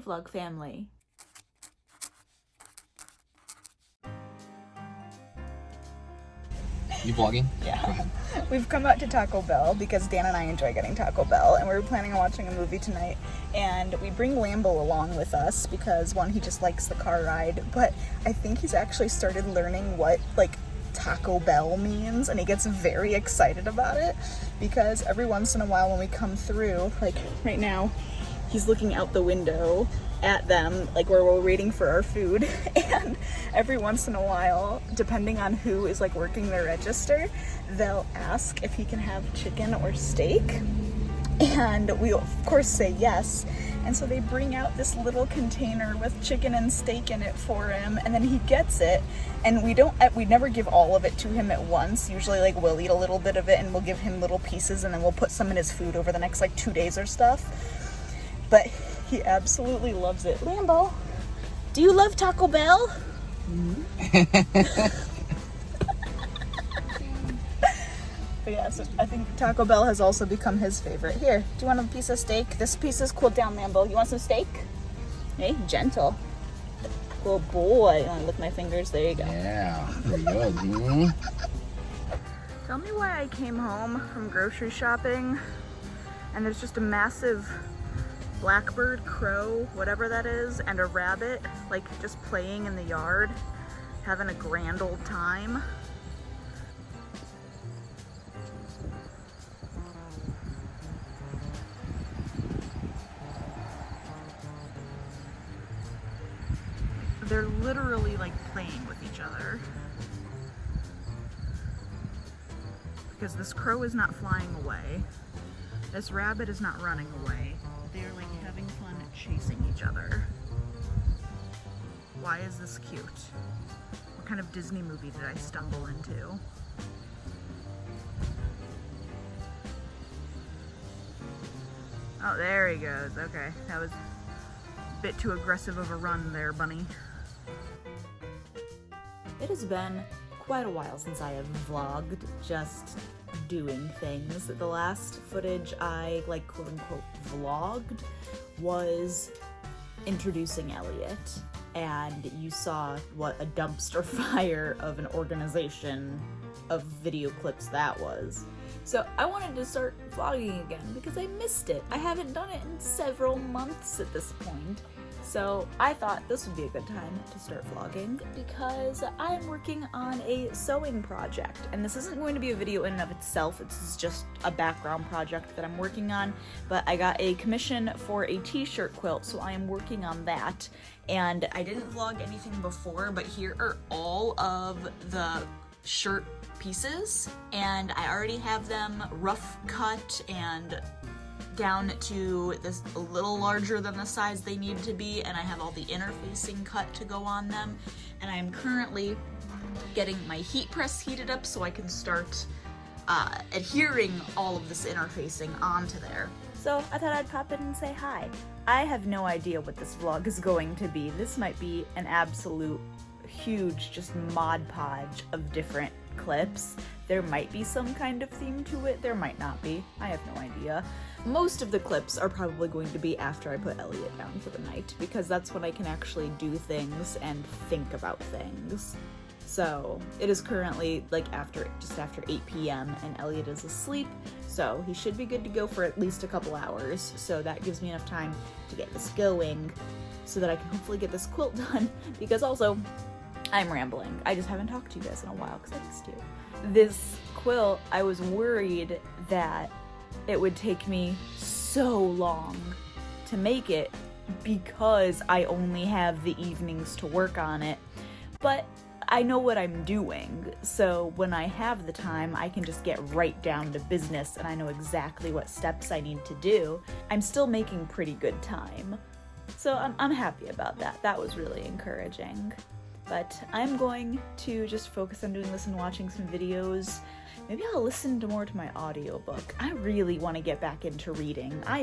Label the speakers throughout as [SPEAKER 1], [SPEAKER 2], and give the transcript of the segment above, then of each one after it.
[SPEAKER 1] Vlog family.
[SPEAKER 2] You vlogging?
[SPEAKER 3] Yeah. We've come out to Taco Bell because Dan and I enjoy getting Taco Bell, and we were planning on watching a movie tonight. And we bring Lambeau along with us because, one, he just likes the car ride, but I think he's actually started learning what, like, Taco Bell means, and he gets very excited about it because every once in a while when we come through, like right now, he's looking out the window at them, like where we're waiting for our food, and every once in a while, depending on who is like working the register, they'll ask if he can have chicken or steak, and we of course say yes. And so they bring out this little container with chicken and steak in it for him, and then he gets it, and we never give all of it to him at once. Usually like we'll eat a little bit of it and we'll give him little pieces, and then we'll put some in his food over the next like 2 days or stuff. But he absolutely loves it. Lambeau, do you love Taco Bell? Mm-hmm. But yeah, so I think Taco Bell has also become his favorite. Here, do you want a piece of steak? This piece is cooled down, Lambeau. You want some steak? Hey, gentle. Good boy. You want to lick my fingers? There you go.
[SPEAKER 2] Yeah, pretty good. Mm-hmm.
[SPEAKER 3] Tell me why I came home from grocery shopping and there's just a massive blackbird, crow, whatever that is, and a rabbit, like just playing in the yard, having a grand old time. They're literally like playing with each other. Because this crow is not flying away. This rabbit is not running away. They're like having fun chasing each other. Why is this cute? What kind of Disney movie did I stumble into? Oh, there he goes. Okay, that was a bit too aggressive of a run there, bunny.
[SPEAKER 1] It has been quite a while since I have vlogged, just doing things. The last footage I, like, quote unquote vlogged was introducing Elliot, and you saw what a dumpster fire of an organization of video clips that was. So I wanted to start vlogging again because I missed it. I haven't done it in several months at this point. So I thought this would be a good time to start vlogging because I'm working on a sewing project, and this isn't going to be a video in and of itself. It's just a background project that I'm working on, but I got a commission for a t-shirt quilt, so I am working on that. And I didn't vlog anything before, but here are all of the shirt pieces, and I already have them rough cut and down to this a little larger than the size they need to be, and I have all the interfacing cut to go on them, and I am currently getting my heat press heated up so I can start adhering all of this interfacing onto there. So I thought I'd pop in and say hi. I have no idea what this vlog is going to be. This might be an absolute huge just Mod Podge of different clips. There might be some kind of theme to it, there might not be. I have no idea. Most of the clips are probably going to be after I put Elliot down for the night, because that's when I can actually do things and think about things. So it is currently like just after 8 p.m. and Elliot is asleep, so he should be good to go for at least a couple hours. So that gives me enough time to get this going so that I can hopefully get this quilt done, because also I'm rambling. I just haven't talked to you guys in a while because I missed you. This quilt, I was worried that it would take me so long to make it because I only have the evenings to work on it, but I know what I'm doing, so when I have the time, I can just get right down to business and I know exactly what steps I need to do. I'm still making pretty good time, so I'm happy about that. That was really encouraging. But I'm going to just focus on doing this and watching some videos. Maybe I'll listen more to my audiobook. I really want to get back into reading. I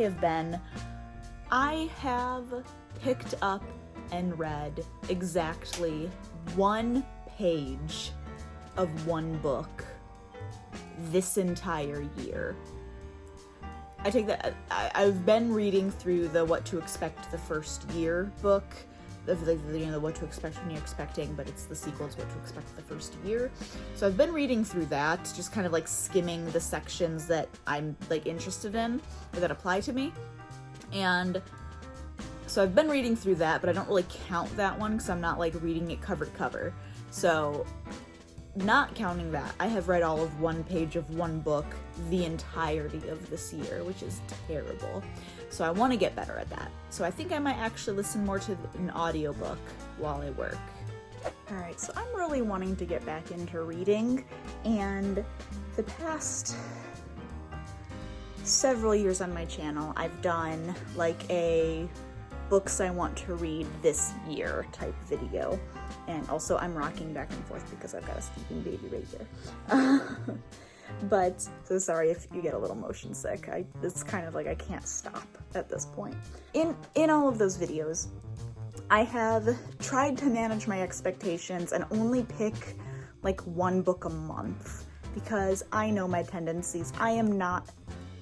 [SPEAKER 1] have picked up and read exactly 1 page of one book this entire year. I take that, I've been reading through the What to Expect the First Year book, the What to Expect When You're Expecting, but it's the sequel to What to Expect the First Year. So I've been reading through that, just kind of like skimming the sections that I'm like interested in, or that apply to me. And so I've been reading through that, but I don't really count that one because I'm not like reading it cover to cover. So not counting that, I have read all of one page of one book the entirety of this year, which is terrible. So I want to get better at that. So I think I might actually listen more to an audiobook while I work.
[SPEAKER 3] Alright, so I'm really wanting to get back into reading, and the past several years on my channel, I've done like a books I want to read this year type video. And also I'm rocking back and forth because I've got a sleeping baby right here. But, so sorry if you get a little motion sick. It's kind of like I can't stop at this point. In all of those videos, I have tried to manage my expectations and only pick like one book a month because I know my tendencies. I am not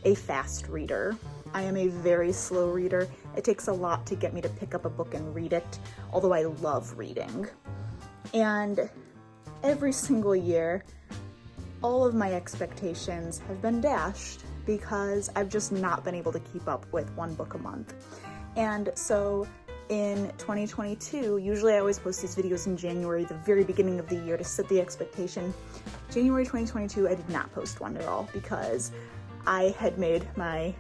[SPEAKER 3] a fast reader. I am a very slow reader. It takes a lot to get me to pick up a book and read it, although I love reading. And every single year, all of my expectations have been dashed because I've just not been able to keep up with one book a month. And so in 2022, usually I always post these videos in January, the very beginning of the year, to set the expectation. January 2022, I did not post one at all because I had made my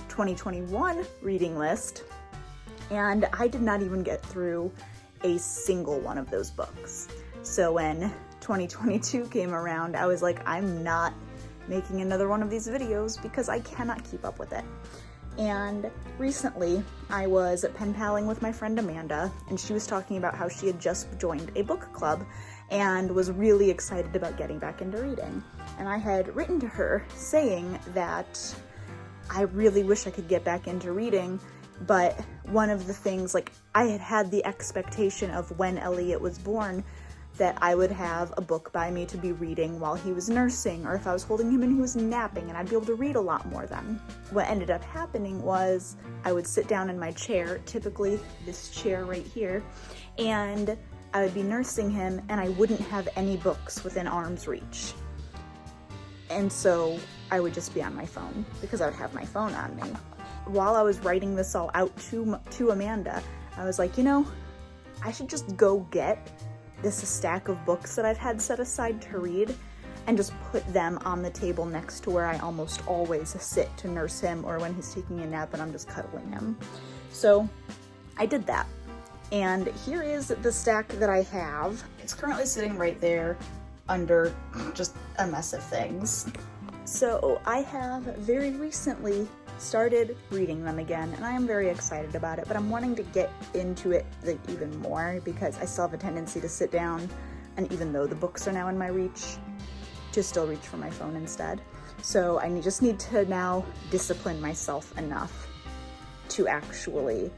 [SPEAKER 3] 2021 reading list and I did not even get through a single one of those books. So when 2022 came around, I was like, I'm not making another one of these videos because I cannot keep up with it. And recently I was pen paling with my friend Amanda, and she was talking about how she had just joined a book club and was really excited about getting back into reading. And I had written to her saying that I really wish I could get back into reading, but one of the things, like, I had the expectation of when Elliot was born that I would have a book by me to be reading while he was nursing, or if I was holding him and he was napping, and I'd be able to read a lot more then. What ended up happening was I would sit down in my chair, typically this chair right here, and I would be nursing him and I wouldn't have any books within arm's reach. And so I would just be on my phone because I would have my phone on me. While I was writing this all out to Amanda, I was like, you know, I should just go get this stack of books that I've had set aside to read and just put them on the table next to where I almost always sit to nurse him, or when he's taking a nap and I'm just cuddling him. So I did that. And here is the stack that I have. It's currently sitting right there under just a mess of things. So I have very recently started reading them again, and I am very excited about it, but I'm wanting to get into it like even more because I still have a tendency to sit down, and even though the books are now in my reach, to still reach for my phone instead. So I just need to now discipline myself enough to actually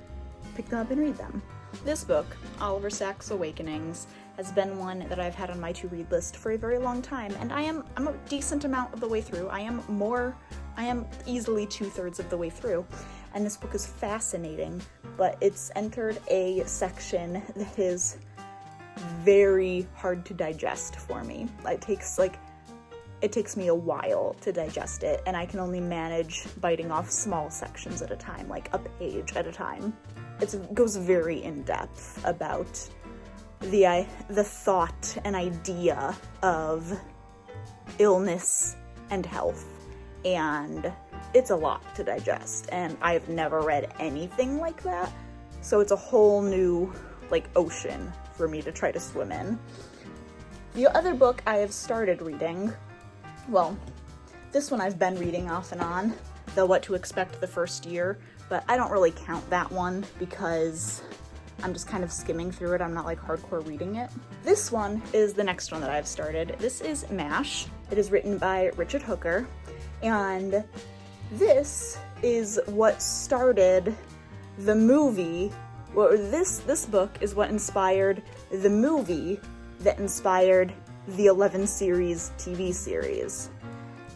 [SPEAKER 3] pick them up and read them. This book, Oliver Sacks' Awakenings, has been one that I've had on my to-read list for a very long time, and I'm a decent amount of the way through. I am easily 2/3 of the way through, and this book is fascinating, but it's entered a section that is very hard to digest for me. It takes me a while to digest it, and I can only manage biting off small sections at a time, like a page at a time. It goes very in-depth about the thought and idea of illness and health, and it's a lot to digest, and I've never read anything like that, so it's a whole new ocean for me to try to swim in. The other book I have started reading, well, this one I've been reading off and on, the What to Expect the First Year, but I don't really count that one because I'm just kind of skimming through it. I'm not hardcore reading it. This one is the next one that I've started. This is MASH. It is written by Richard Hooker, and this is what started the movie. Well, this book is what inspired the movie that inspired the 11 series TV series.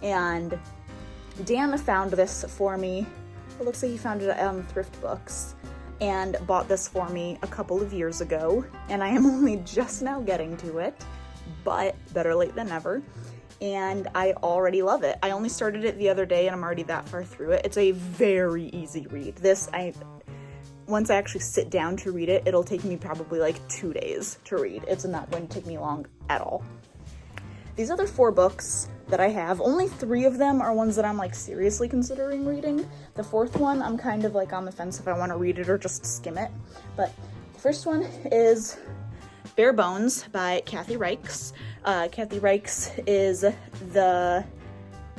[SPEAKER 3] And Dan found this for me. It looks like he found it on Thrift Books and bought this for me a couple of years ago, and I am only just now getting to it, but better late than never. And I already love it. I only started it the other day and I'm already that far through it. It's a very easy read. Once I actually sit down to read it, it'll take me probably like 2 days to read. It's not going to take me long at all. These other 4 books that I have, only 3 of them are ones that I'm like seriously considering reading. The 4th one, I'm kind of like on the fence if I want to read it or just skim it. But the first one is Bare Bones by Kathy Reichs. Kathy Reichs is the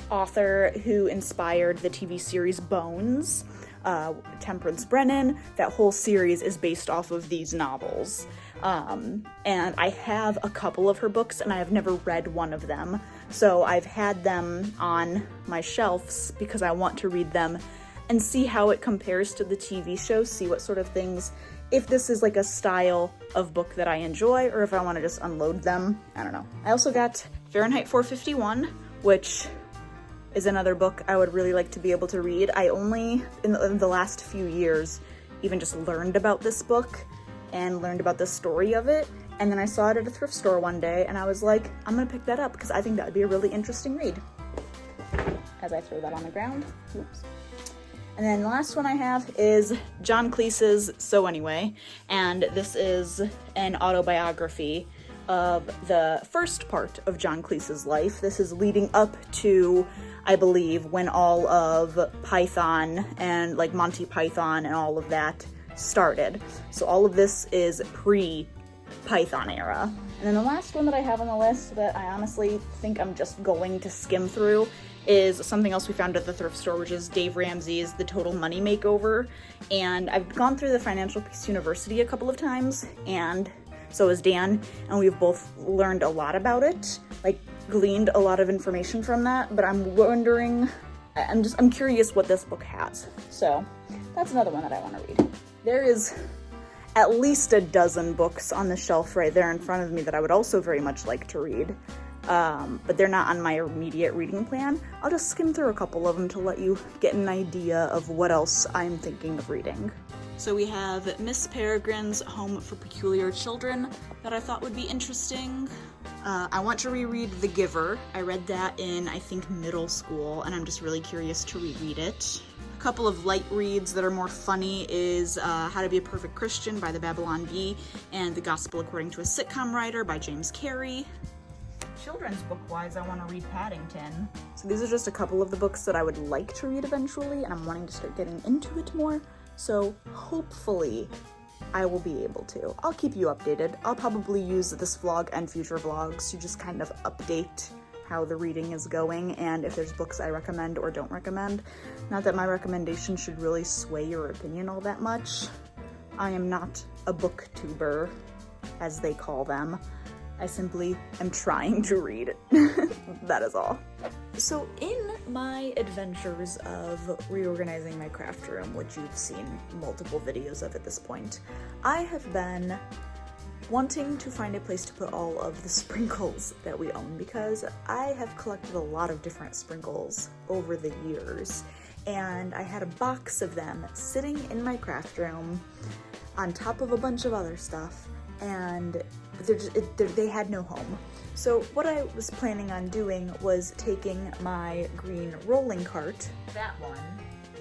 [SPEAKER 3] author who inspired the TV series Bones. Temperance Brennan, that whole series is based off of these novels. And I have a couple of her books and I have never read one of them. So I've had them on my shelves because I want to read them and see how it compares to the TV show, see what sort of things, if this is like a style of book that I enjoy or if I want to just unload them. I don't know. I also got Fahrenheit 451, which is another book I would really like to be able to read. I only, in the last few years, even just learned about this book and learned about the story of it. And then I saw it at a thrift store one day and I was like, I'm gonna pick that up because I think that would be a really interesting read. As I throw that on the ground, oops. And then the last one I have is John Cleese's So Anyway, and this is an autobiography of the first part of John Cleese's life. This is leading up to, I believe, when all of Python and like Monty Python and all of that started. So all of this is pre-Python era. And then the last one that I have on the list that I honestly think I'm just going to skim through is something else we found at the thrift store, which is Dave Ramsey's The Total Money Makeover. And I've gone through the Financial Peace University a couple of times, and so has Dan, and we've both learned a lot about it, like gleaned a lot of information from that, but I'm wondering, I'm curious what this book has. So that's another one that I want to read. There is at least a dozen books on the shelf right there in front of me that I would also very much like to read, but they're not on my immediate reading plan. I'll just skim through a couple of them to let you get an idea of what else I'm thinking of reading. So we have Miss Peregrine's Home for Peculiar Children that I thought would be interesting. I want to reread The Giver. I read that in, I think, middle school, and I'm just really curious to reread it. A couple of light reads that are more funny is How to Be a Perfect Christian by the Babylon Bee and The Gospel According to a Sitcom Writer by James Carey. Children's book-wise, I want to read Paddington. So these are just a couple of the books that I would like to read eventually, and I'm wanting to start getting into it more. So hopefully I will be able to. I'll keep you updated. I'll probably use this vlog and future vlogs to just kind of update how the reading is going and if there's books I recommend or don't recommend. Not that my recommendation should really sway your opinion all that much. I am not a booktuber, as they call them. I simply am trying to read. That is all. So in my adventures of reorganizing my craft room, which you've seen multiple videos of at this point, I have been wanting to find a place to put all of the sprinkles that we own because I have collected a lot of different sprinkles over the years, and I had a box of them sitting in my craft room on top of a bunch of other stuff, and they had no home. So what I was planning on doing was taking my green rolling cart, that one,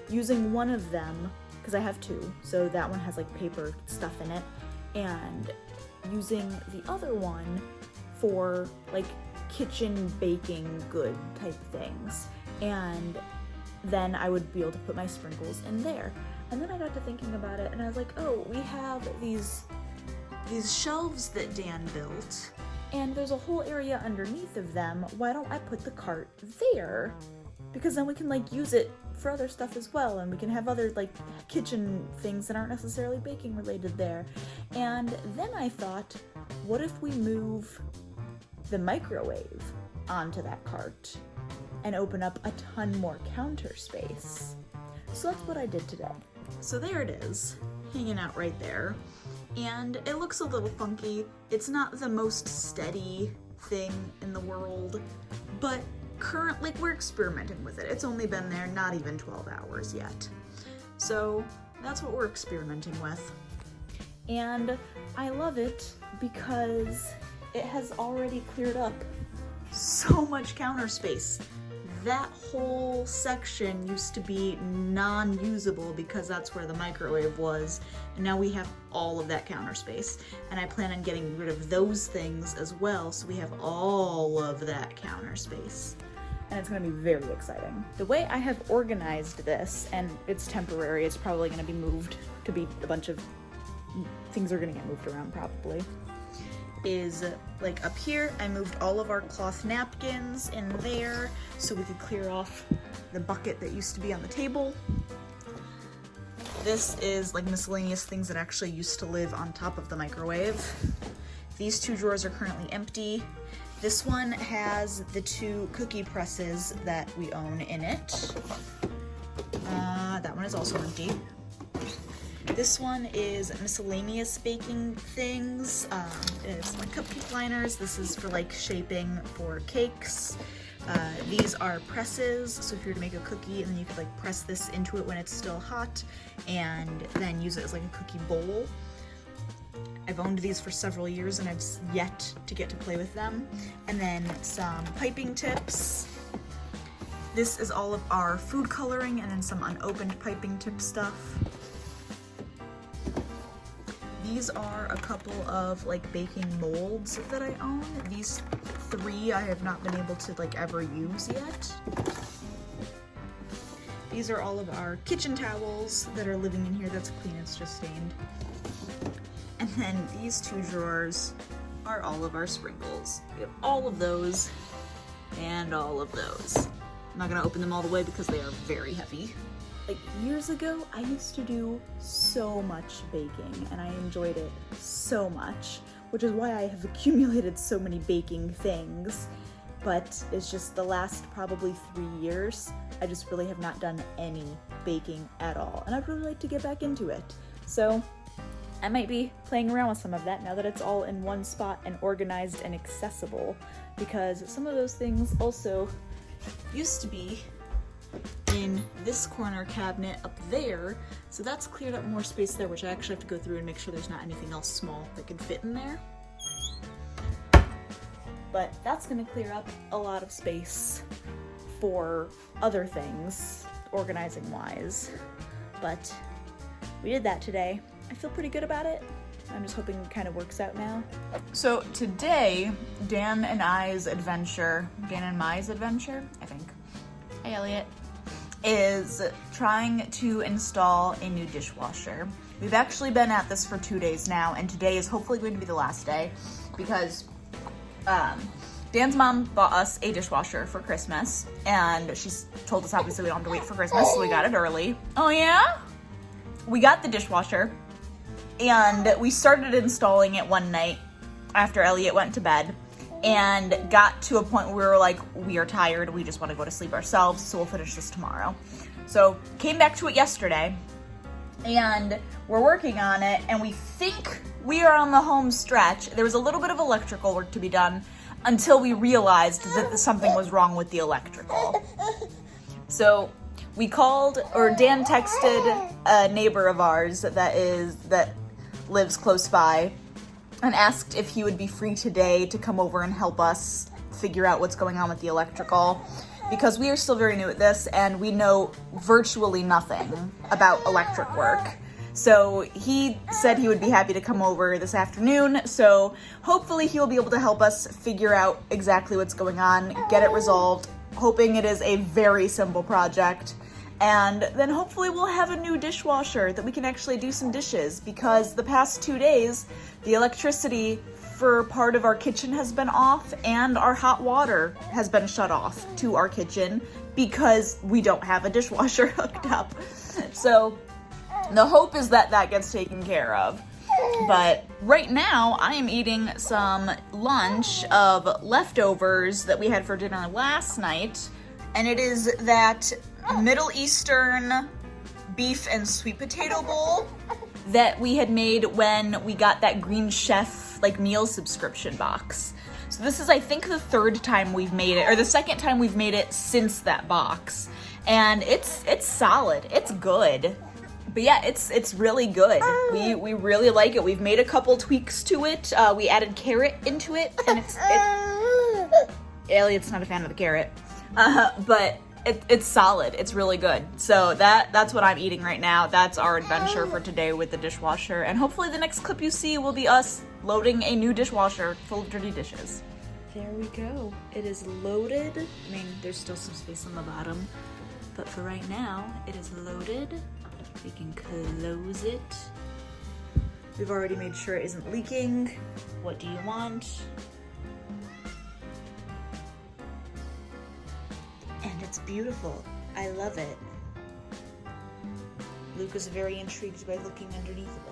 [SPEAKER 3] using one of them, because I have two, so that one has like paper stuff in it, and using the other one for like kitchen baking good type things. And then I would be able to put my sprinkles in there. And then I got to thinking about it and I was like, oh, we have these shelves that Dan built, and there's a whole area underneath of them. Why don't I put the cart there? Because then we can like use it for other stuff as well, and we can have other like kitchen things that aren't necessarily baking related there. And then I thought, what if we move the microwave onto that cart and open up a ton more counter space? So that's what I did today. So there it is, hanging out right there. And it looks a little funky. It's not the most steady thing in the world, but
[SPEAKER 1] we're experimenting with it. It's only been there not even 12 hours yet. So that's what we're experimenting with. And I love it because it has already cleared up so much counter space. That whole section used to be non-usable because that's where the microwave was, and now we have all of that counter space. And I plan on getting rid of those things as well, so we have all of that counter space. And it's gonna be very exciting. The way I have organized this, and it's temporary, it's probably gonna be moved to be a bunch of things are gonna get moved around probably, is like up here, I moved all of our cloth napkins in there so we could clear off the bucket that used to be on the table. This is like miscellaneous things that actually used to live on top of the microwave. These two drawers are currently empty. This one has the 2 cookie presses that we own in it. That one is also empty. This one is miscellaneous baking things. It's like cupcake liners. This is for like shaping for cakes. These are presses, so if you were to make a cookie and then you could like press this into it when it's still hot and then use it as like a cookie bowl. I've owned these for several years and I've yet to get to play with them. And then some piping tips. This is all of our food coloring and then some unopened piping tip stuff. These are a couple of like baking molds that I own. These 3 I have not been able to like ever use yet. These are all of our kitchen towels that are living in here. That's clean, it's just stained. And then these 2 drawers are all of our sprinkles. We have all of those and all of those. I'm not gonna open them all the way because they are very heavy. Like years ago, I used to do so much baking and I enjoyed it so much, which is why I have accumulated so many baking things. But it's just the last probably 3 years, I just really have not done any baking at all. And I'd really like to get back into it. So I might be playing around with some of that now that it's all in one spot and organized and accessible, because some of those things also used to be in this corner cabinet up there, so that's cleared up more space there, which I actually have to go through and make sure there's not anything else small that could fit in there. But that's gonna clear up a lot of space for other things, organizing wise. But we did that today. I feel pretty good about it. I'm just hoping it kind of works out now. So today, Dan and my adventure, I think. Hey, Elliot. Is trying to install a new dishwasher. We've actually been at this for 2 days now, and today is hopefully going to be the last day because Dan's mom bought us a dishwasher for Christmas, and she's told us obviously we don't have to wait for Christmas, so we got it early. Oh yeah? We got the dishwasher, and we started installing it one night after Elliot went to bed, and got to a point where we were like, we are tired, we just want to go to sleep ourselves, so we'll finish this tomorrow. So came back to it yesterday, and we're working on it, and we think we are on the home stretch. There was a little bit of electrical work to be done until we realized that something was wrong with the electrical. So we called, or Dan texted a neighbor of ours that lives close by, and asked if he would be free today to come over and help us figure out what's going on with the electrical, because we are still very new at this and we know virtually nothing about electric work. So he said he would be happy to come over this afternoon, so hopefully he'll be able to help us figure out exactly what's going on, get it resolved, hoping it is a very simple project. And then hopefully we'll have a new dishwasher that we can actually do some dishes, because the past 2 days, the electricity for part of our kitchen has been off and our hot water has been shut off to our kitchen because we don't have a dishwasher hooked up. So the hope is that that gets taken care of. But right now I am eating some lunch of leftovers that we had for dinner last night, and it is that Middle Eastern beef and sweet potato bowl that we had made when we got that Green Chef like meal subscription box. So this is, I think, the third time we've made it, or the second time we've made it since that box. And it's solid. It's good. But yeah, it's really good. We really like it. We've made a couple tweaks to it. We added carrot into it, and it's Elliot's not a fan of the carrot, but it's solid. It's really good. So that's what I'm eating right now. That's our adventure for today with the dishwasher, and hopefully the next clip you see will be us loading a new dishwasher full of dirty dishes. There we go. It is loaded. I mean, there's still some space on the bottom, but for right now, it is loaded. We can close it. We've already made sure it isn't leaking. What do you want? And it's beautiful. I love it. Luca's very intrigued by looking underneath of it.